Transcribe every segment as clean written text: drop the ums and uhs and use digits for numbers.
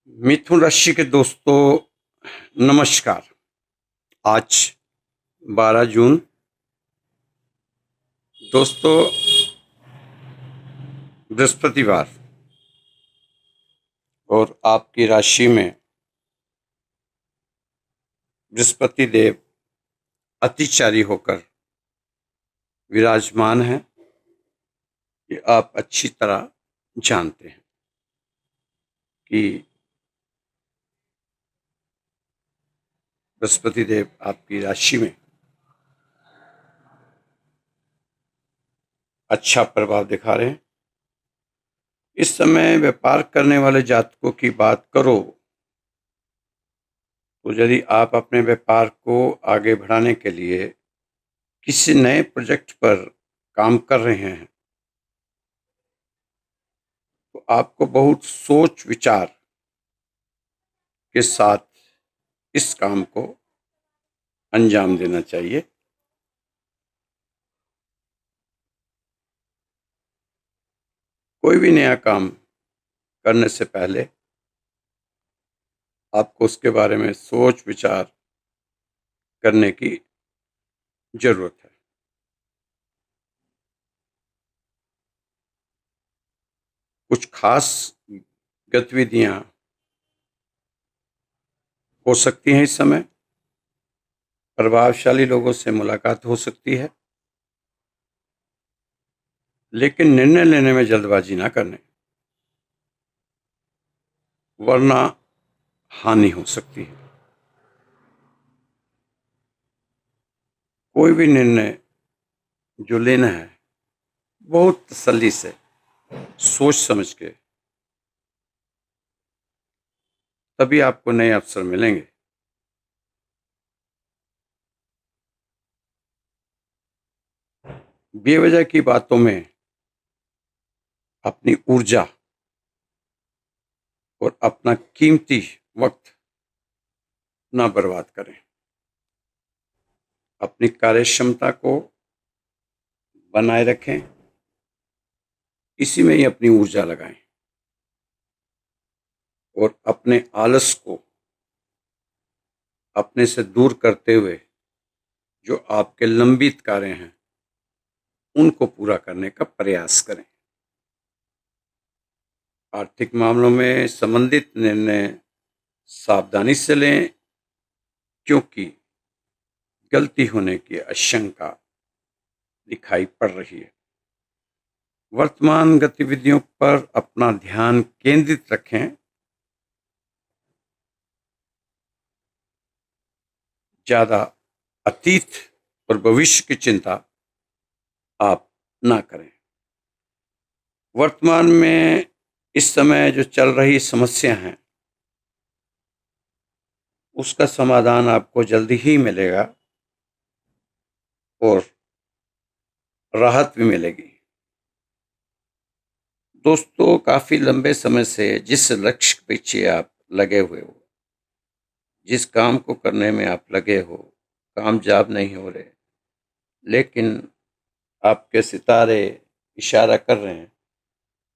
मिथुन राशि के दोस्तों, नमस्कार। आज 12 जून। दोस्तों, बृहस्पतिवार और आपकी राशि में बृहस्पति देव अतिचारी होकर विराजमान हैं। ये आप अच्छी तरह जानते हैं कि बृहस्पति देव आपकी राशि में अच्छा प्रभाव दिखा रहे हैं। इस समय व्यापार करने वाले जातकों की बात करो तो यदि आप अपने व्यापार को आगे बढ़ाने के लिए किसी नए प्रोजेक्ट पर काम कर रहे हैं तो आपको बहुत सोच विचार के साथ इस काम को अंजाम देना चाहिए। कोई भी नया काम करने से पहले आपको उसके बारे में सोच विचार करने की जरूरत है। कुछ खास गतिविधियां हो सकती हैं। इस समय प्रभावशाली लोगों से मुलाकात हो सकती है, लेकिन निर्णय लेने में जल्दबाजी ना करने, वरना हानि हो सकती है। कोई भी निर्णय जो लेना है बहुत तसल्ली से सोच समझ के, तभी आपको नए अवसर मिलेंगे। बेवजह की बातों में अपनी ऊर्जा और अपना कीमती वक्त ना बर्बाद करें। अपनी कार्य क्षमता को बनाए रखें, इसी में ही अपनी ऊर्जा लगाएं और अपने आलस को अपने से दूर करते हुए जो आपके लंबित कार्य हैं उनको पूरा करने का प्रयास करें। आर्थिक मामलों में संबंधित निर्णय सावधानी से लें, क्योंकि गलती होने की आशंका दिखाई पड़ रही है। वर्तमान गतिविधियों पर अपना ध्यान केंद्रित रखें। ज्यादा अतीत और भविष्य की चिंता आप ना करें। वर्तमान में इस समय जो चल रही समस्या हैं उसका समाधान आपको जल्दी ही मिलेगा और राहत भी मिलेगी। दोस्तों, काफी लंबे समय से जिस लक्ष्य के पीछे आप लगे हुए हो, जिस काम को करने में आप लगे हो, कामयाब नहीं हो रहे, लेकिन आपके सितारे इशारा कर रहे हैं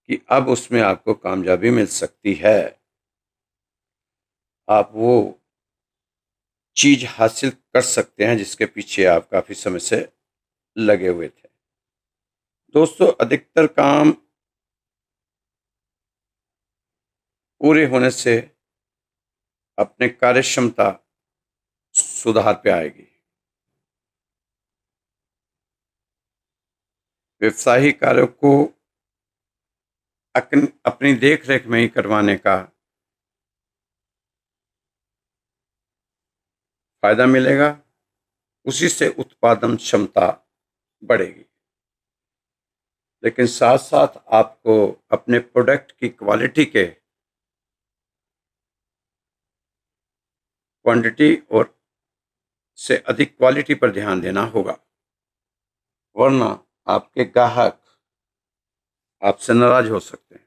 कि अब उसमें आपको कामयाबी मिल सकती है। आप वो चीज हासिल कर सकते हैं जिसके पीछे आप काफी समय से लगे हुए थे। दोस्तों, अधिकतर काम पूरे होने से अपने कार्य क्षमता सुधार पे आएगी। व्यवसायिक कार्यों को अपनी देख रेख में ही करवाने का फायदा मिलेगा, उसी से उत्पादन क्षमता बढ़ेगी। लेकिन साथ साथ आपको अपने प्रोडक्ट की क्वालिटी के क्वांटिटी और से अधिक क्वालिटी पर ध्यान देना होगा, वरना आपके ग्राहक आपसे नाराज हो सकते हैं।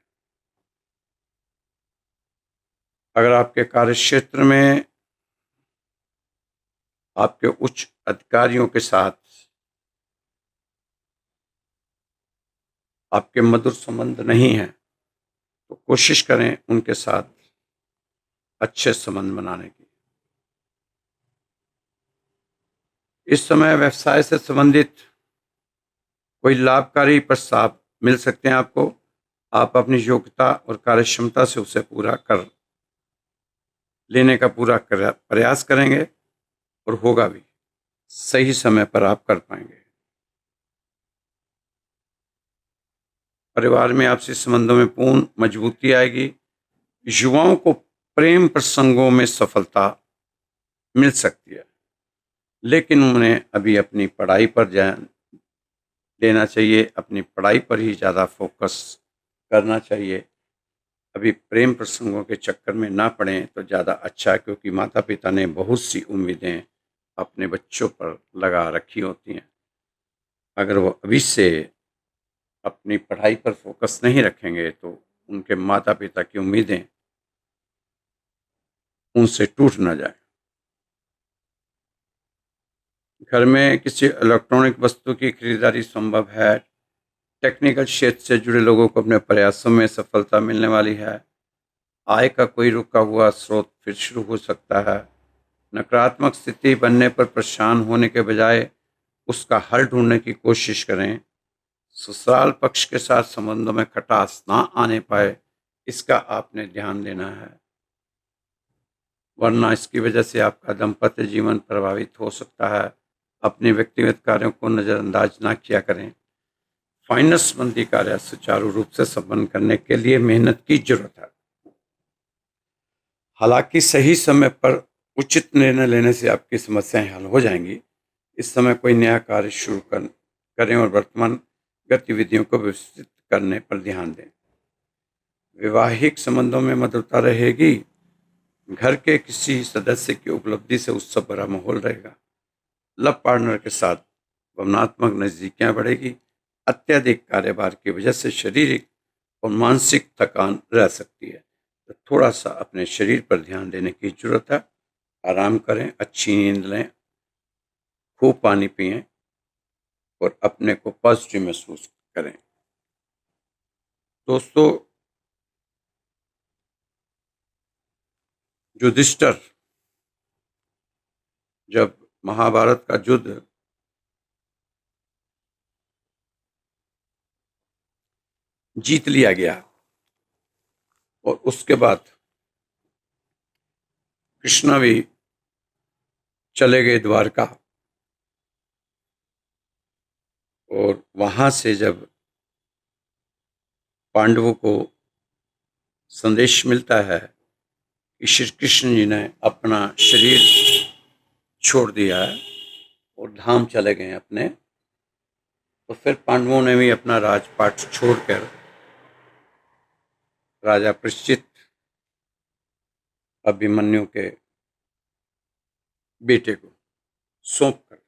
अगर आपके कार्य क्षेत्र में आपके उच्च अधिकारियों के साथ आपके मधुर संबंध नहीं है तो कोशिश करें उनके साथ अच्छे संबंध बनाने की। इस समय व्यवसाय से संबंधित कोई लाभकारी प्रस्ताव मिल सकते हैं आपको। आप अपनी योग्यता और कार्यक्षमता से उसे पूरा कर लेने का पूरा प्रयास करेंगे और होगा भी। सही समय पर आप कर पाएंगे। परिवार में आपसी संबंधों में पूर्ण मजबूती आएगी। युवाओं को प्रेम प्रसंगों में सफलता मिल सकती है, लेकिन उन्हें अभी अपनी पढ़ाई पर ध्यान देना चाहिए। अपनी पढ़ाई पर ही ज़्यादा फोकस करना चाहिए। अभी प्रेम प्रसंगों के चक्कर में ना पड़ें तो ज़्यादा अच्छा है, क्योंकि माता पिता ने बहुत सी उम्मीदें अपने बच्चों पर लगा रखी होती हैं। अगर वो अभी से अपनी पढ़ाई पर फोकस नहीं रखेंगे तो उनके माता पिता की उम्मीदें उनसे टूट ना जाए। घर में किसी इलेक्ट्रॉनिक वस्तु की खरीदारी संभव है। टेक्निकल क्षेत्र से जुड़े लोगों को अपने प्रयासों में सफलता मिलने वाली है। आय का कोई रुका हुआ स्रोत फिर शुरू हो सकता है। नकारात्मक स्थिति बनने पर परेशान होने के बजाय उसका हल ढूंढने की कोशिश करें। ससुराल पक्ष के साथ संबंधों में खटास ना आने पाए, इसका आपने ध्यान देना है, वरना इसकी वजह से आपका दाम्पत्य जीवन प्रभावित हो सकता है। अपने व्यक्तिगत कार्यों को नज़रअंदाज ना किया करें। फाइनेंस संबंधी कार्य सुचारू रूप से संपन्न करने के लिए मेहनत की जरूरत है। हालांकि सही समय पर उचित निर्णय लेने से आपकी समस्याएं हल हो जाएंगी। इस समय कोई नया कार्य शुरू करें और वर्तमान गतिविधियों को विस्तृत करने पर ध्यान दें। वैवाहिक संबंधों में मधुरता रहेगी। घर के किसी सदस्य की उपलब्धि से उत्सव भरा माहौल रहेगा। लव पार्टनर के साथ भावनात्मक नजदीकियां बढ़ेगी। अत्यधिक कार्यभार की वजह से शारीरिक और मानसिक थकान रह सकती है, तो थोड़ा सा अपने शरीर पर ध्यान देने की जरूरत है। आराम करें, अच्छी नींद लें, खूब पानी पिएं और अपने को पॉजिटिव महसूस करें। दोस्तों, युधिष्ठिर जब महाभारत का युद्ध जीत लिया गया और उसके बाद कृष्ण भी चले गए द्वारका, और वहां से जब पांडवों को संदेश मिलता है कि श्री कृष्ण जी ने अपना शरीर छोड़ दिया है और धाम चले गए अपने, तो फिर पांडवों ने भी अपना राजपाट छोड़कर राजा परीक्षित अभिमन्यु के बेटे को सौंप कर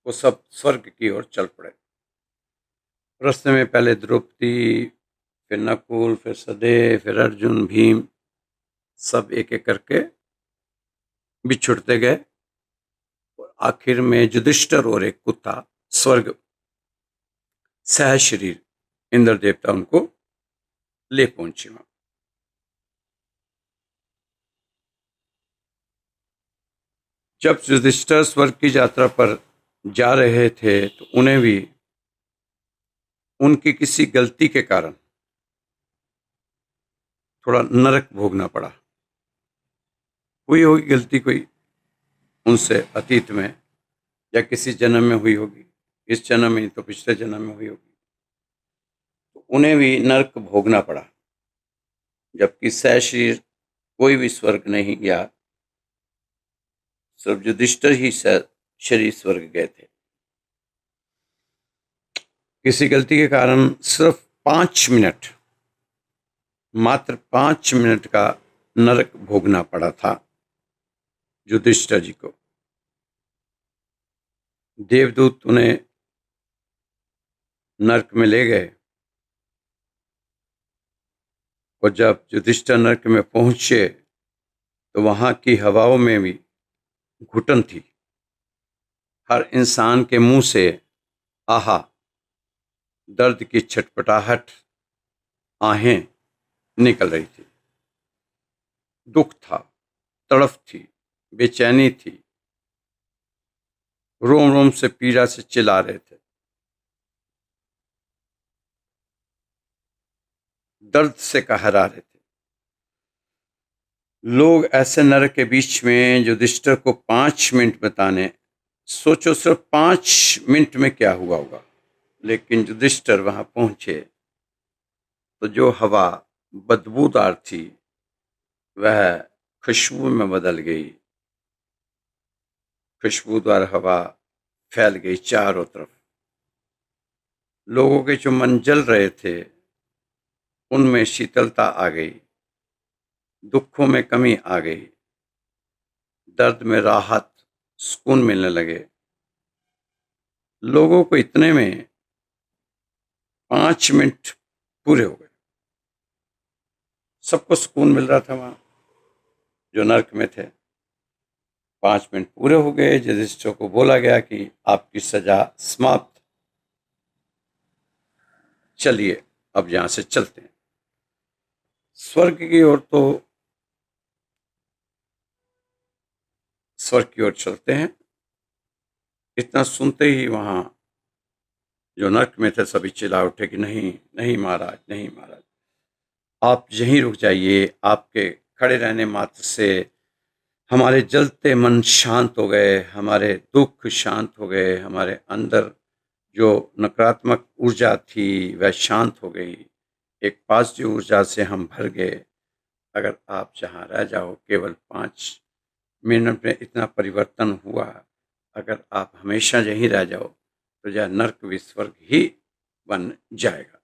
वो सब स्वर्ग की ओर चल पड़े। रास्ते में पहले द्रौपदी, फिर नकुल, फिर सहदेव, फिर अर्जुन, भीम, सब एक एक करके बिछुड़ते गए और आखिर में युधिष्ठिर और एक कुत्ता स्वर्ग सह शरीर इंद्र देवता उनको ले पहुंचे। जब युधिष्ठिर स्वर्ग की यात्रा पर जा रहे थे तो उन्हें भी उनकी किसी गलती के कारण थोड़ा नरक भोगना पड़ा। हुई होगी गलती कोई उनसे अतीत में, या किसी जन्म में हुई होगी, इस जन्म में तो पिछले जन्म में हुई होगी, तो उन्हें भी नरक भोगना पड़ा। जबकि सहशरीर कोई भी स्वर्ग नहीं गया, सिर्फ युधिष्ठिर ही शरीर स्वर्ग गए थे। किसी गलती के कारण सिर्फ 5 मिनट, मात्र 5 मिनट का नरक भोगना पड़ा था युधिष्ठिर जी को। देवदूत उन्हें नरक में ले गए और जब युधिष्ठिर नरक में पहुंचे तो वहां की हवाओं में भी घुटन थी। हर इंसान के मुंह से आहा दर्द की छटपटाहट आहें निकल रही थी। दुख था, तड़फ थी, बेचैनी थी, रोम रोम से पीड़ा से चिल्ला रहे थे, दर्द से कहरा रहे थे। लोग ऐसे नरक के बीच में युधिष्ठिर को 5 मिनट बताने, सोचो सिर्फ 5 मिनट में क्या हुआ होगा। लेकिन युधिष्ठिर वहां पहुंचे तो जो हवा बदबूदार थी वह खुशबू में बदल गई। खुशबूदार हवा फैल गई चारों तरफ। लोगों के जो मन जल रहे थे उनमें शीतलता आ गई, दुखों में कमी आ गई, दर्द में राहत, सुकून मिलने लगे। लोगों को इतने में 5 मिनट पूरे हो गए। सबको सुकून मिल रहा था वहां जो नरक में थे। 5 मिनट पूरे हो गए। युधिष्ठिर को बोला गया कि आपकी सजा समाप्त, चलिए अब यहां से चलते हैं स्वर्ग की ओर। तो स्वर्ग की ओर चलते हैं। इतना सुनते ही वहां जो नरक में थे सभी चिल्ला उठे कि नहीं नहीं महाराज, नहीं महाराज, आप यहीं रुक जाइए। आपके खड़े रहने मात्र से हमारे जलते मन शांत हो गए, हमारे दुख शांत हो गए, हमारे अंदर जो नकारात्मक ऊर्जा थी वह शांत हो गई। एक पॉजिटिव ऊर्जा से हम भर गए। अगर आप जहाँ रह जाओ, केवल 5 मिनट में इतना परिवर्तन हुआ। अगर आप हमेशा यहीं रह जाओ तो यह नर्क भी स्वर्ग ही बन जाएगा।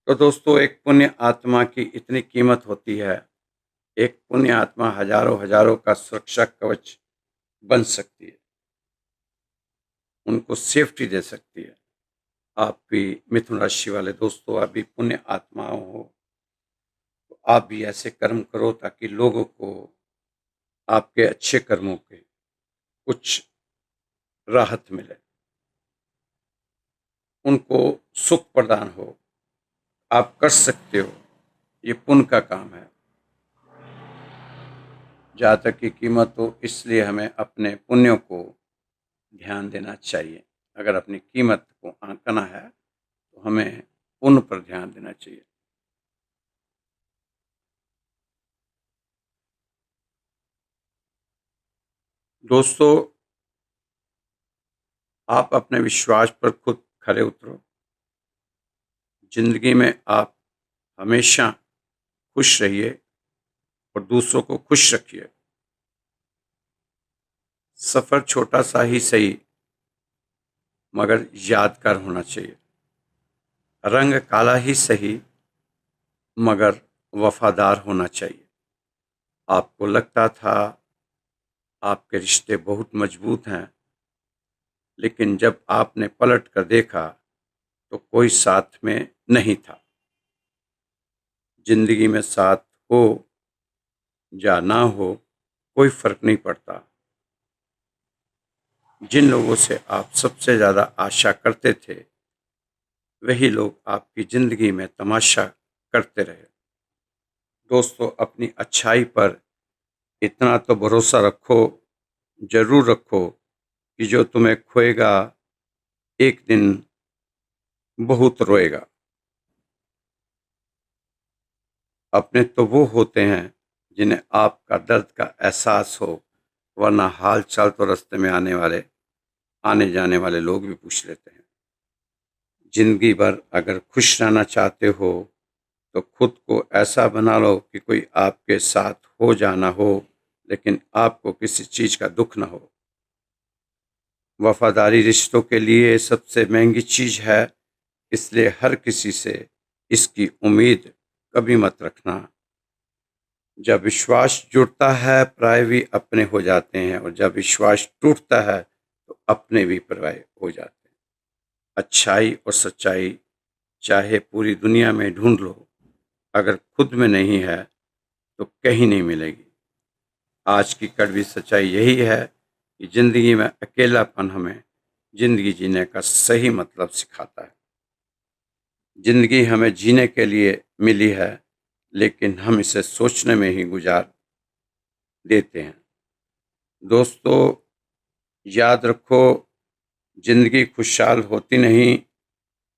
तो दोस्तों, एक पुण्य आत्मा की इतनी कीमत होती है। एक पुण्य आत्मा हजारों हजारों का सुरक्षा कवच बन सकती है, उनको सेफ्टी दे सकती है। आप भी मिथुन राशि वाले दोस्तों, आप भी पुण्य आत्माओं हो, तो आप भी ऐसे कर्म करो ताकि लोगों को आपके अच्छे कर्मों के कुछ राहत मिले, उनको सुख प्रदान हो। आप कर सकते हो, ये पुण्य का काम है। जहाँ तक की कीमत हो, इसलिए हमें अपने पुण्यों को ध्यान देना चाहिए। अगर अपनी कीमत को आंकना है तो हमें पुण्य पर ध्यान देना चाहिए। दोस्तों, आप अपने विश्वास पर खुद खरे उतरो। जिंदगी में आप हमेशा खुश रहिए और दूसरों को खुश रखिए। सफर छोटा सा ही सही मगर यादगार होना चाहिए। रंग काला ही सही मगर वफादार होना चाहिए। आपको लगता था आपके रिश्ते बहुत मजबूत हैं, लेकिन जब आपने पलट कर देखा तो कोई साथ में नहीं था। जिंदगी में साथ हो या ना हो, कोई फर्क नहीं पड़ता। जिन लोगों से आप सबसे ज़्यादा आशा करते थे वही लोग आपकी ज़िंदगी में तमाशा करते रहे। दोस्तों, अपनी अच्छाई पर इतना तो भरोसा रखो, ज़रूर रखो, कि जो तुम्हें खोएगा एक दिन बहुत रोएगा। अपने तो वो होते हैं जिन्हें आपका दर्द का एहसास हो, वरना हाल चाल तो रास्ते में आने जाने वाले लोग भी पूछ लेते हैं। जिंदगी भर अगर खुश रहना चाहते हो तो खुद को ऐसा बना लो कि कोई आपके साथ हो जाना हो, लेकिन आपको किसी चीज का दुख ना हो। वफादारी रिश्तों के लिए सबसे महंगी चीज है, इसलिए हर किसी से इसकी उम्मीद कभी मत रखना। जब विश्वास जुड़ता है पराये भी अपने हो जाते हैं, और जब विश्वास टूटता है तो अपने भी पराये हो जाते हैं। अच्छाई और सच्चाई चाहे पूरी दुनिया में ढूंढ लो, अगर खुद में नहीं है तो कहीं नहीं मिलेगी। आज की कड़वी सच्चाई यही है कि जिंदगी में अकेलापन हमें जिंदगी जीने का सही मतलब सिखाता है। जिंदगी हमें जीने के लिए मिली है, लेकिन हम इसे सोचने में ही गुजार लेते हैं। दोस्तों, याद रखो, जिंदगी खुशहाल होती नहीं,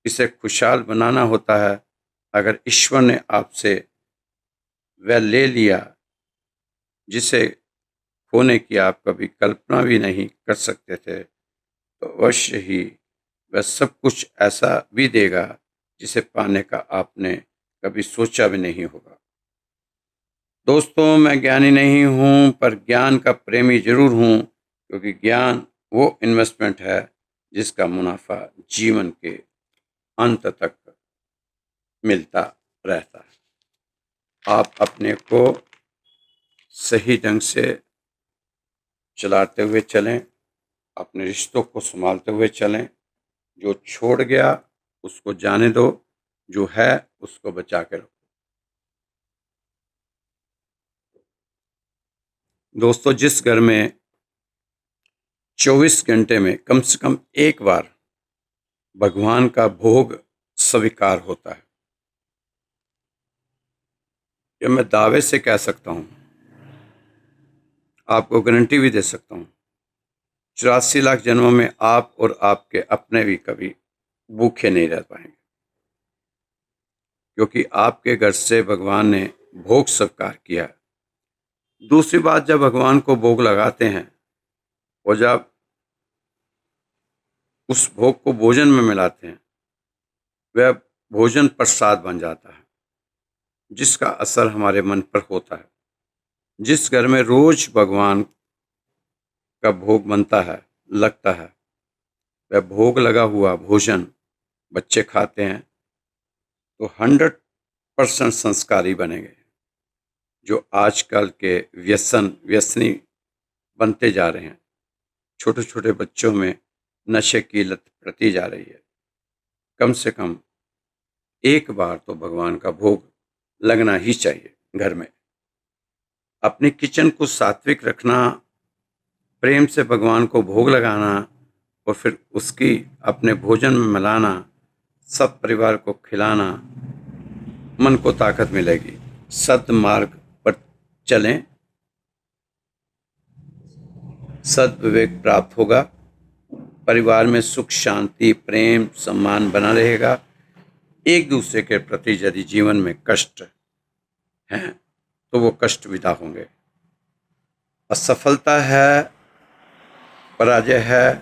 इसे खुशहाल बनाना होता है। अगर ईश्वर ने आपसे वह ले लिया जिसे खोने की आप कभी कल्पना भी नहीं कर सकते थे, तो अवश्य ही वह सब कुछ ऐसा भी देगा जिसे पाने का आपने कभी सोचा भी नहीं होगा। दोस्तों, मैं ज्ञानी नहीं हूँ, पर ज्ञान का प्रेमी जरूर हूँ, क्योंकि ज्ञान वो इन्वेस्टमेंट है जिसका मुनाफा जीवन के अंत तक मिलता रहता है। आप अपने को सही ढंग से चलाते हुए चलें, अपने रिश्तों को संभालते हुए चलें। जो छोड़ गया उसको जाने दो, जो है उसको बचा के रखो। दोस्तों, जिस घर में 24 घंटे में कम से कम एक बार भगवान का भोग स्वीकार होता है, ये मैं दावे से कह सकता हूँ, आपको गारंटी भी दे सकता हूँ, 84 लाख जन्मों में आप और आपके अपने भी कभी भूखे नहीं रह पाएंगे, क्योंकि आपके घर से भगवान ने भोग स्वीकार किया है। दूसरी बात, जब भगवान को भोग लगाते हैं और जब उस भोग को भोजन में मिलाते हैं, वह भोजन प्रसाद बन जाता है, जिसका असर हमारे मन पर होता है। जिस घर में रोज भगवान का भोग बनता है, लगता है, वह भोग लगा हुआ भोजन बच्चे खाते हैं तो 100% संस्कारी बनेंगे। जो आजकल के व्यसनी बनते जा रहे हैं, छोटे छोटे बच्चों में नशे की लत पड़ती जा रही है। कम से कम एक बार तो भगवान का भोग लगना ही चाहिए घर में। अपने किचन को सात्विक रखना, प्रेम से भगवान को भोग लगाना और फिर उसकी अपने भोजन में मिलाना, सब परिवार को खिलाना, मन को ताकत मिलेगी, सद्मार्ग पर चलें, सद्विवेक प्राप्त होगा, परिवार में सुख शांति प्रेम सम्मान बना रहेगा। एक दूसरे के प्रति यदि जीवन में कष्ट हैं तो वो कष्ट विदा होंगे। असफलता है, पराजय है,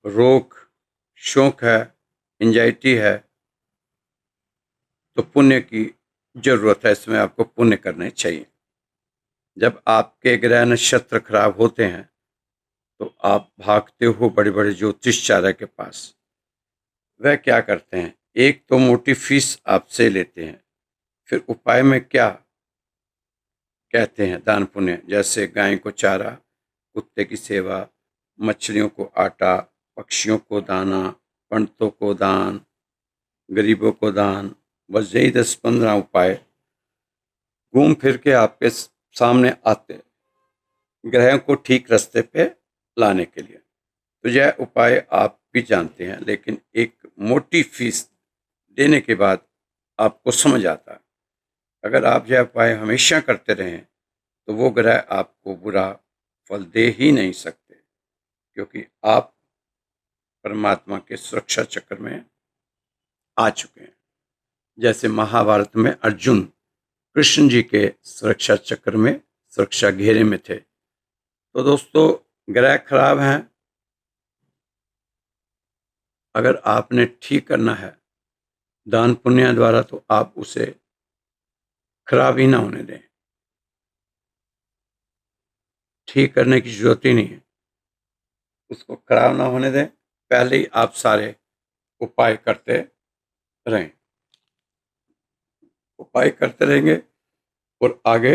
रोग शोक है, एंजाइटी है, तो पुण्य की जरूरत है। इसमें आपको पुण्य करने चाहिए। जब आपके ग्रह नक्षत्र खराब होते हैं तो आप भागते हो बड़े बड़े ज्योतिषाचार्य के पास। वह क्या करते हैं, एक तो मोटी फीस आपसे लेते हैं, फिर उपाय में क्या कहते हैं, दान पुण्य, जैसे गाय को चारा, कुत्ते की सेवा, मछलियों को आटा, पक्षियों को दाना, पंडितों को दान, गरीबों को दान। बस यही 10-15 उपाय घूम फिर के आपके सामने आते ग्रहों को ठीक रास्ते पे लाने के लिए। तो यह उपाय आप भी जानते हैं, लेकिन एक मोटी फीस देने के बाद आपको समझ आता है। अगर आप यह उपाय हमेशा करते रहें तो वो ग्रह आपको बुरा फल दे ही नहीं सकते, क्योंकि आप परमात्मा के सुरक्षा चक्र में आ चुके हैं। जैसे महाभारत में अर्जुन कृष्ण जी के सुरक्षा चक्र में, सुरक्षा घेरे में थे। तो दोस्तों, ग्रह खराब हैं, अगर आपने ठीक करना है दान पुण्य द्वारा, तो आप उसे खराब ही ना होने दें। ठीक करने की जरूरत ही नहीं है, उसको खराब ना होने दें। पहले ही आप सारे उपाय करते रहें, उपाय करते रहेंगे और आगे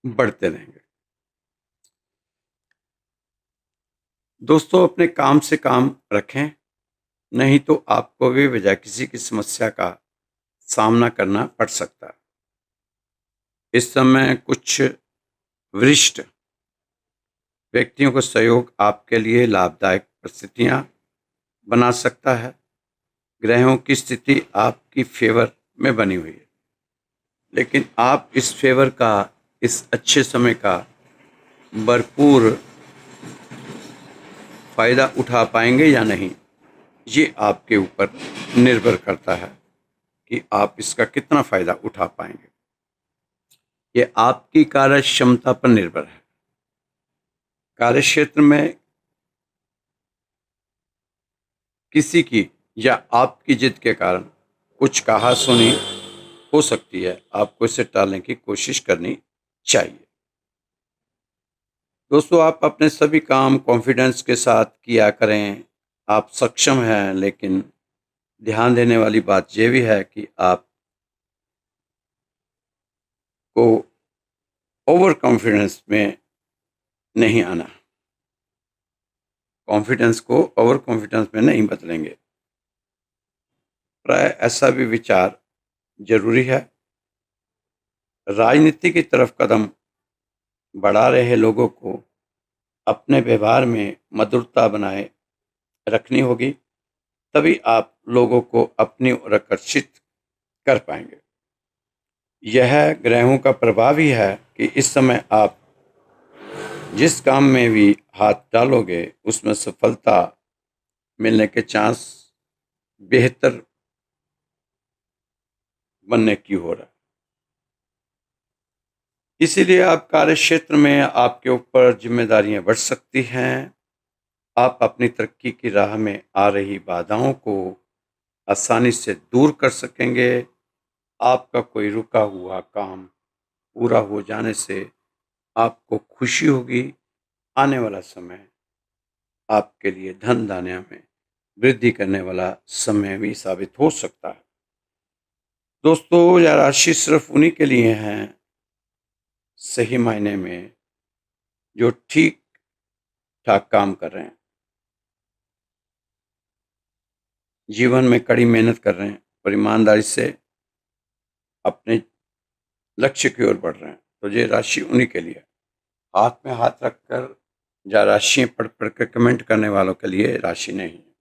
बढ़ते रहेंगे। दोस्तों, अपने काम से काम रखें, नहीं तो आपको भी वजह किसी की समस्या का सामना करना पड़ सकता है। इस समय कुछ वरिष्ठ व्यक्तियों का सहयोग आपके लिए लाभदायक परिस्थितियां बना सकता है। ग्रहों की स्थिति आपकी फेवर में बनी हुई है, लेकिन आप इस फेवर का इस अच्छे समय का भरपूर फ़ायदा उठा पाएंगे या नहीं, ये आपके ऊपर निर्भर करता है कि आप इसका कितना फ़ायदा उठा पाएंगे। ये आपकी कार्य क्षमता पर निर्भर है। कार्यक्षेत्र में किसी की या आपकी जिद के कारण कुछ कहा सुनी हो सकती है, आपको इसे टालने की कोशिश करनी चाहिए। दोस्तों, आप अपने सभी काम कॉन्फिडेंस के साथ किया करें। आप सक्षम हैं, लेकिन ध्यान देने वाली बात यह भी है कि आप को ओवर कॉन्फिडेंस में नहीं आना। कॉन्फिडेंस को ओवर कॉन्फिडेंस में नहीं बदलेंगे। प्राय ऐसा भी विचार जरूरी है। राजनीति की तरफ कदम बढ़ा रहे लोगों को अपने व्यवहार में मधुरता बनाए रखनी होगी, तभी आप लोगों को अपनी ओर आकर्षित कर पाएंगे। यह ग्रहों का प्रभाव ही है कि इस समय आप जिस काम में भी हाथ डालोगे उसमें सफलता मिलने के चांस बेहतर बनने की हो रहा है। इसीलिए आप कार्य क्षेत्र में आपके ऊपर जिम्मेदारियां बढ़ सकती हैं। आप अपनी तरक्की की राह में आ रही बाधाओं को आसानी से दूर कर सकेंगे। आपका कोई रुका हुआ काम पूरा हो जाने से आपको खुशी होगी। आने वाला समय आपके लिए धन धान्य में वृद्धि करने वाला समय भी साबित हो सकता है। दोस्तों, यह राशि सिर्फ उन्हीं के लिए है सही मायने में जो ठीक ठाक काम कर रहे हैं, जीवन में कड़ी मेहनत कर रहे हैं और ईमानदारी से अपने लक्ष्य की ओर बढ़ रहे हैं। तो ये राशि उन्हीं के लिए। हाथ में हाथ रखकर या राशियां पढ़ पढ़ कर कमेंट करने वालों के लिए राशि नहीं है।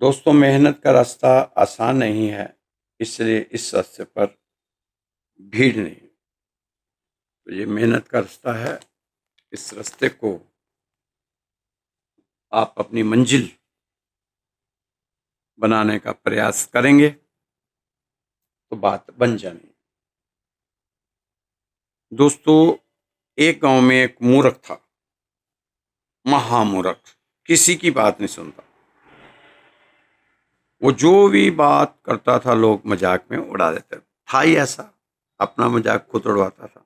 दोस्तों, मेहनत का रास्ता आसान नहीं है, इसलिए इस रास्ते पर भीड़ नहीं। तो ये मेहनत का रास्ता है। इस रास्ते को आप अपनी मंजिल बनाने का प्रयास करेंगे तो बात बन जानी। दोस्तों, एक गांव में एक मूर्ख था, महामूर्ख, किसी की बात नहीं सुनता। वो जो भी बात करता था लोग मजाक में उड़ा देते था ही ऐसा, अपना मजाक खुद उड़वाता था।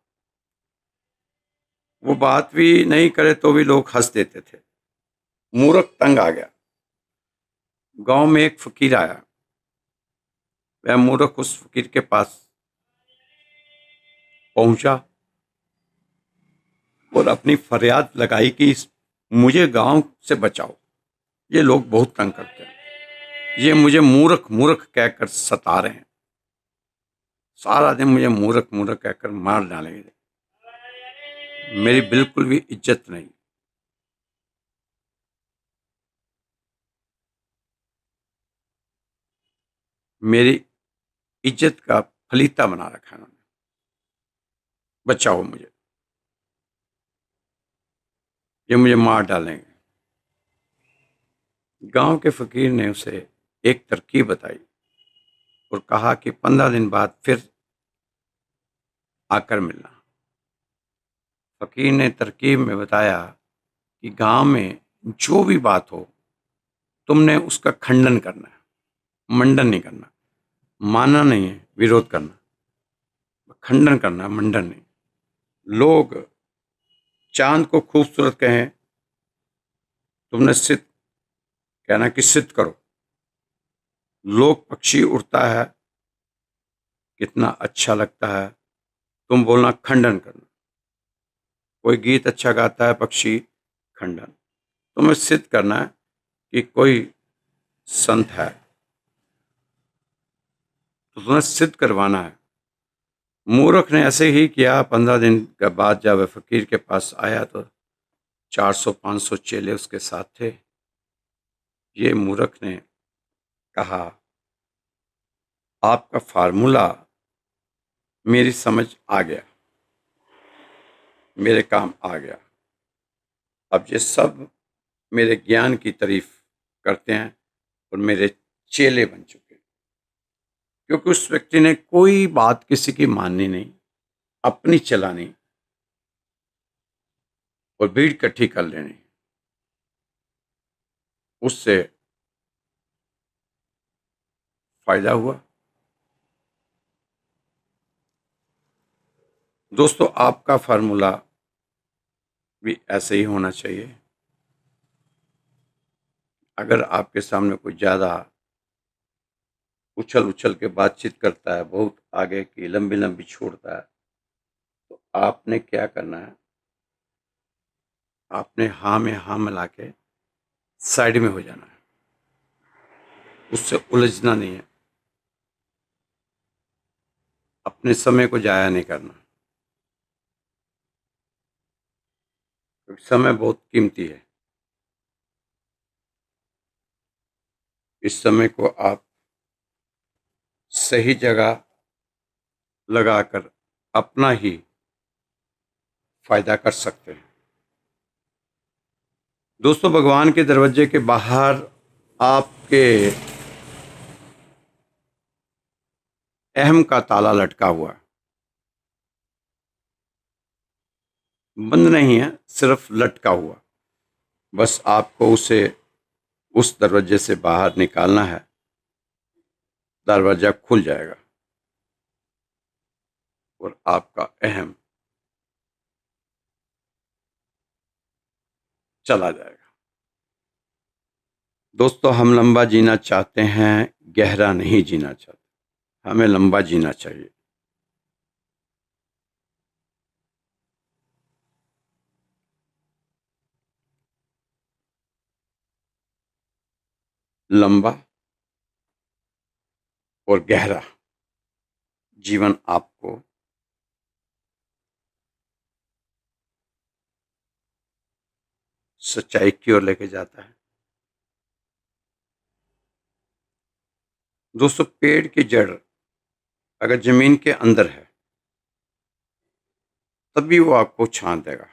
वो बात भी नहीं करे तो भी लोग हंस देते थे। मूर्ख तंग आ गया। गांव में एक फकीर आया। वह मूर्ख उस फकीर के पास पहुंचा और अपनी फरियाद लगाई कि मुझे गांव से बचाओ, ये लोग बहुत तंग करते हैं, ये मुझे मूर्ख मूर्ख कहकर सता रहे हैं, सारा दिन मुझे मूर्ख मूर्ख कहकर मार डालेंगे, मेरी बिल्कुल भी इज्जत नहीं। मेरी इज्जत का फलीता बना रखा है उन्होंने, बचाओ मुझे, ये मुझे मार डालेंगे। गांव के फकीर ने उसे एक तरकीब बताई और कहा कि 15 दिन बाद फिर आकर मिलना। फकीर ने तरकीब में बताया कि गांव में जो भी बात हो तुमने उसका खंडन करना है, मंडन नहीं करना, मानना नहीं है, विरोध करना, खंडन करना, मंडन नहीं। लोग चांद को खूबसूरत कहें, तुमने सिद्ध कहना कि सिद्ध करो। लोग पक्षी उड़ता है कितना अच्छा लगता है, तुम बोलना खंडन करना। कोई गीत अच्छा गाता है पक्षी, खंडन। तुम्हें सिद्ध करना है कि कोई संत है, तो तुम्हें सिद्ध करवाना है। मूर्ख ने ऐसे ही किया। 15 दिन के बाद जब वह फकीर के पास आया तो 400-500 चेले उसके साथ थे। ये मूर्ख ने कहा, आपका फार्मूला मेरी समझ आ गया, मेरे काम आ गया। अब ये सब मेरे ज्ञान की तारीफ करते हैं और मेरे चेले बन चुके हैं, क्योंकि उस व्यक्ति ने कोई बात किसी की माननी नहीं, अपनी चलानी और भीड़ इकट्ठी कर लेनी। उससे फायदा हुआ। दोस्तों, आपका फार्मूला भी ऐसे ही होना चाहिए। अगर आपके सामने कोई ज़्यादा उछल उछल के बातचीत करता है, बहुत आगे की लंबी लंबी छोड़ता है, तो आपने क्या करना है, आपने हाँ में हाँ मिला के साइड में हो जाना है, उससे उलझना नहीं है, अपने समय को जाया नहीं करना, क्योंकि समय बहुत कीमती है। इस समय को आप सही जगह लगाकर अपना ही फायदा कर सकते हैं। दोस्तों, भगवान के दरवाजे के बाहर आपके अहम का ताला लटका हुआ है। बंद नहीं है, सिर्फ लटका हुआ। बस आपको उसे उस दरवाजे से बाहर निकालना है, दरवाजा खुल जाएगा और आपका अहम चला जाएगा। दोस्तों, हम लंबा जीना चाहते हैं, गहरा नहीं जीना चाहते। हमें लंबा जीना चाहिए। लंबा और गहरा जीवन आपको सच्चाई की ओर लेके जाता है। दोस्तों, पेड़ की जड़ अगर जमीन के अंदर है, तब भी वो आपको छां देगा।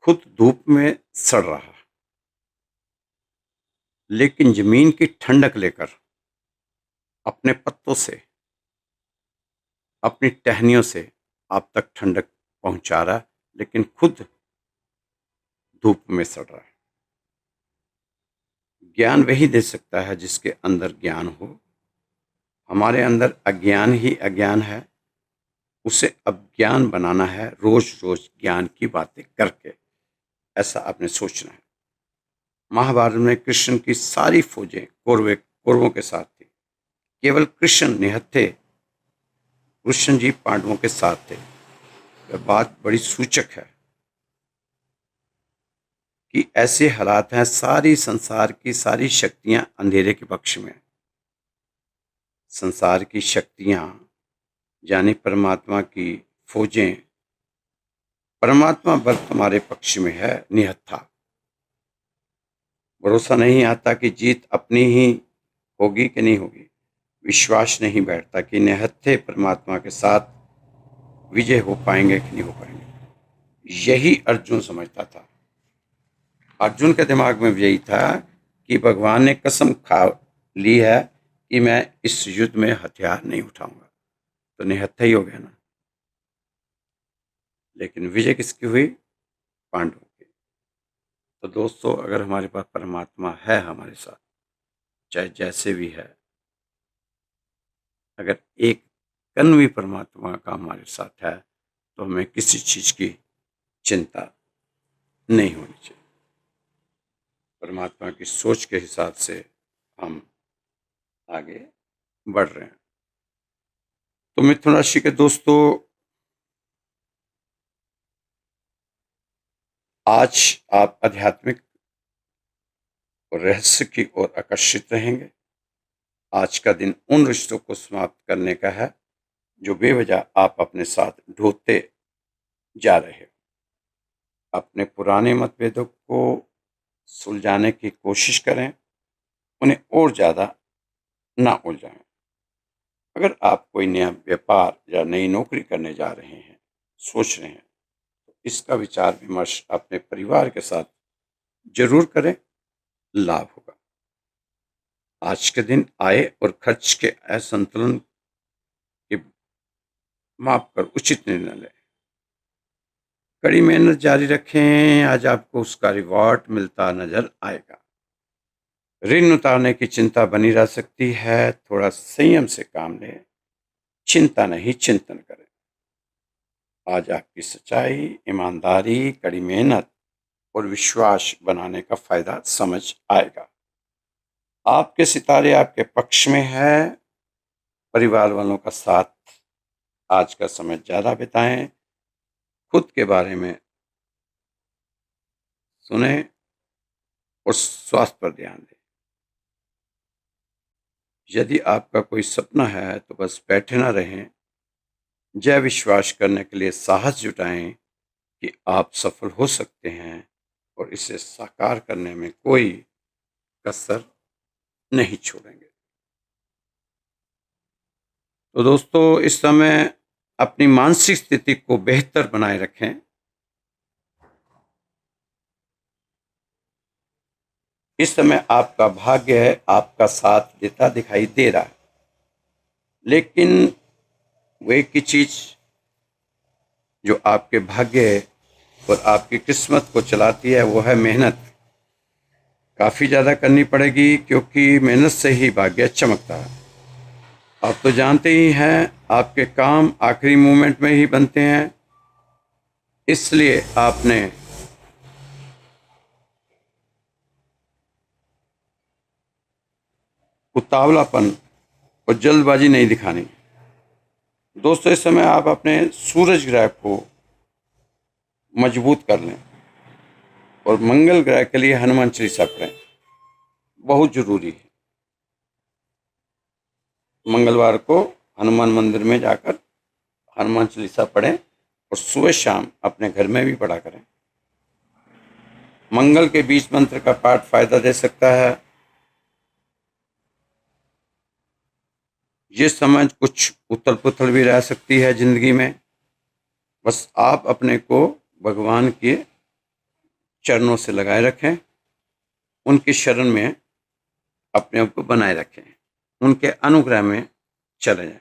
खुद धूप में सड़ रहा, लेकिन जमीन की ठंडक लेकर अपने पत्तों से, अपनी टहनियों से आप तक ठंडक पहुंचा रहा है, लेकिन खुद धूप में सड़ रहा है। ज्ञान वही दे सकता है जिसके अंदर ज्ञान हो। हमारे अंदर अज्ञान ही अज्ञान है, उसे अब ज्ञान बनाना है, रोज रोज ज्ञान की बातें करके। ऐसा आपने सोचना है। महाभारत में कृष्ण की सारी फौजें कौरवों के साथ थी, केवल कृष्ण निहत्थे, कृष्ण जी पांडवों के साथ थे। यह बात बड़ी सूचक है कि ऐसे हालात हैं, सारी संसार की सारी शक्तियां अंधेरे के पक्ष में। संसार की शक्तियां यानी परमात्मा की फौजें, परमात्मा बल तुम्हारे पक्ष में है, निहत्था। भरोसा नहीं आता कि जीत अपनी ही होगी कि नहीं होगी। विश्वास नहीं बैठता कि निहत्थे परमात्मा के साथ विजय हो पाएंगे कि नहीं हो पाएंगे। यही अर्जुन समझता था। अर्जुन के दिमाग में यही था कि भगवान ने कसम खा ली है कि मैं इस युद्ध में हथियार नहीं उठाऊंगा, तो निहत्था ही हो गया ना। लेकिन विजय किसकी हुई? पांडवों की। तो दोस्तों, अगर हमारे पास परमात्मा है हमारे साथ, चाहे जैसे भी है, अगर एक कण भी परमात्मा का हमारे साथ है, तो हमें किसी चीज की चिंता नहीं होनी चाहिए। परमात्मा की सोच के हिसाब से हम आगे बढ़ रहे हैं। तो मिथुन राशि के दोस्तों, आज आप आध्यात्मिक और रहस्य की ओर आकर्षित रहेंगे। आज का दिन उन रिश्तों को समाप्त करने का है जो बेवजह आप अपने साथ ढोते जा रहे हो। अपने पुराने मतभेदों को सुलझाने की कोशिश करें, उन्हें और ज़्यादा ना उलझाएं। अगर आप कोई नया व्यापार या नई नौकरी करने जा रहे हैं, सोच रहे हैं, इसका विचार विमर्श अपने परिवार के साथ जरूर करें, लाभ होगा। आज के दिन आय और खर्च के असंतुलन के माप कर उचित निर्णय लें। कड़ी मेहनत जारी रखें, आज आपको उसका रिवॉर्ड मिलता नजर आएगा। ऋण उतारने की चिंता बनी रह सकती है, थोड़ा संयम से काम लें, चिंता नहीं चिंतन करें। आज आपकी सच्चाई, ईमानदारी, कड़ी मेहनत और विश्वास बनाने का फायदा समझ आएगा। आपके सितारे आपके पक्ष में है। परिवार वालों का साथ आज का समय ज्यादा बिताएं। खुद के बारे में सुने और स्वास्थ्य पर ध्यान दें। यदि आपका कोई सपना है तो बस बैठे ना रहें, जय विश्वास करने के लिए साहस जुटाएं कि आप सफल हो सकते हैं और इसे साकार करने में कोई कसर नहीं छोड़ेंगे। तो दोस्तों, इस समय अपनी मानसिक स्थिति को बेहतर बनाए रखें। इस समय आपका भाग्य है, आपका साथ देता दिखाई दे रहा है, लेकिन वो एक ही चीज जो आपके भाग्य है और आपकी किस्मत को चलाती है वो है मेहनत। काफी ज्यादा करनी पड़ेगी, क्योंकि मेहनत से ही भाग्य चमकता है। आप तो जानते ही हैं, आपके काम आखिरी मोमेंट में ही बनते हैं, इसलिए आपने उतावलापन और जल्दबाजी नहीं दिखानी। दोस्तों, इस समय आप अपने सूरज ग्रह को मजबूत कर लें और मंगल ग्रह के लिए हनुमान चालीसा पढ़ें, बहुत जरूरी है। मंगलवार को हनुमान मंदिर में जाकर हनुमान चालीसा पढ़ें और सुबह शाम अपने घर में भी पढ़ा करें। मंगल के बीज मंत्र का पाठ फायदा दे सकता है। ये समय कुछ उथल पुथल भी रह सकती है जिंदगी में, बस आप अपने को भगवान के चरणों से लगाए रखें, उनकी शरण में अपने आप को बनाए रखें, उनके अनुग्रह में चले जाएं।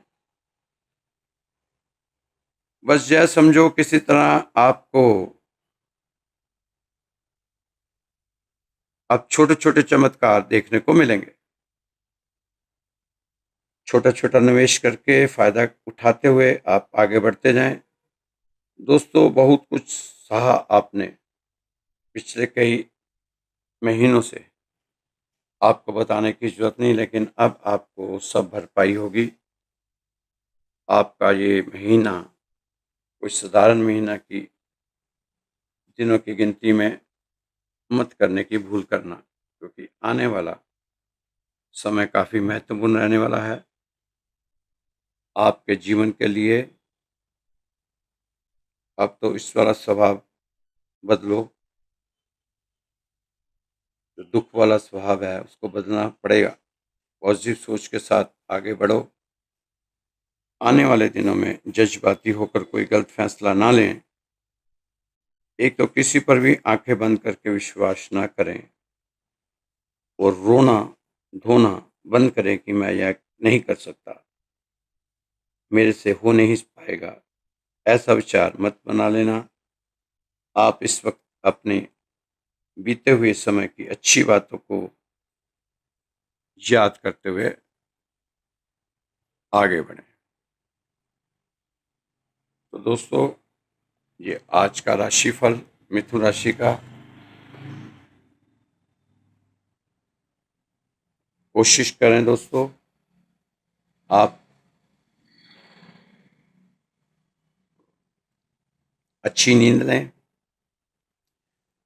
बस यह समझो किसी तरह आपको अब छोटे छोटे चमत्कार देखने को मिलेंगे। छोटा छोटा निवेश करके फायदा उठाते हुए आप आगे बढ़ते जाएं। दोस्तों, बहुत कुछ सहा आपने पिछले कई महीनों से, आपको बताने की जरूरत नहीं, लेकिन अब आपको सब भरपाई होगी। आपका ये महीना कोई साधारण महीना की दिनों की गिनती में मत करने की भूल करना, क्योंकि आने वाला समय काफी महत्वपूर्ण रहने वाला है आपके जीवन के लिए। अब तो इस वाला स्वभाव बदलो, जो दुख वाला स्वभाव है उसको बदलना पड़ेगा। पॉजिटिव सोच के साथ आगे बढ़ो। आने वाले दिनों में जज्बाती होकर कोई गलत फैसला ना लें। एक तो किसी पर भी आंखें बंद करके विश्वास ना करें और रोना धोना बंद करें कि मैं यह नहीं कर सकता, मेरे से हो नहीं पाएगा। ऐसा विचार मत बना लेना। आप इस वक्त अपने बीते हुए समय की अच्छी बातों को याद करते हुए आगे बढ़ें। तो दोस्तों, ये आज का राशिफल मिथुन राशि का। कोशिश करें दोस्तों, आप अच्छी नींद लें,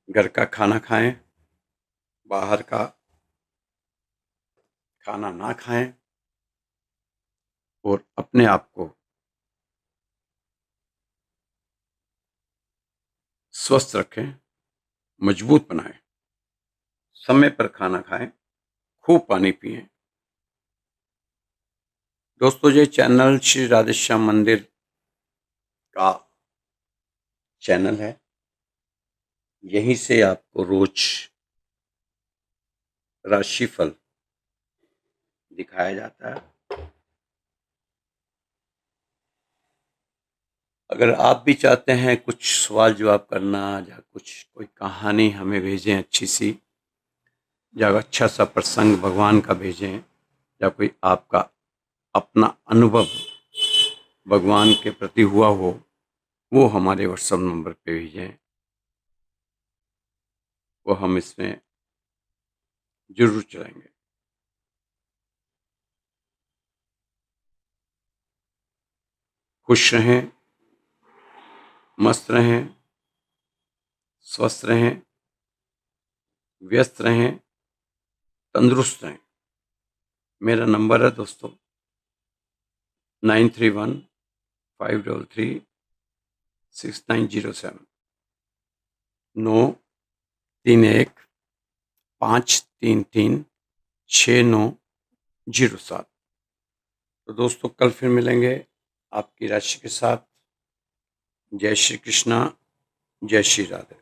घर का खाना खाएं, बाहर का खाना ना खाएं और अपने आप को स्वस्थ रखें, मजबूत बनाएं। समय पर खाना खाएं, खूब पानी पिएं। दोस्तों, ये चैनल श्री राधेश्याम मंदिर का चैनल है। यहीं से आपको रोज राशिफल दिखाया जाता है। अगर आप भी चाहते हैं कुछ सवाल जवाब करना या कुछ कोई कहानी हमें भेजें अच्छी सी, या अच्छा सा प्रसंग भगवान का भेजें, या कोई आपका अपना अनुभव भगवान के प्रति हुआ हो, वो हमारे व्हाट्सएप नंबर पे भेजें, वो हम इसमें जरूर चलाएंगे। खुश रहें, मस्त रहें, स्वस्थ रहें, व्यस्त रहें, तंदुरुस्त रहें। मेरा नंबर है दोस्तों 9315336907, 9315336907। तो दोस्तों कल फिर मिलेंगे आपकी राशि के साथ। जय श्री कृष्णा, जय श्री राधे।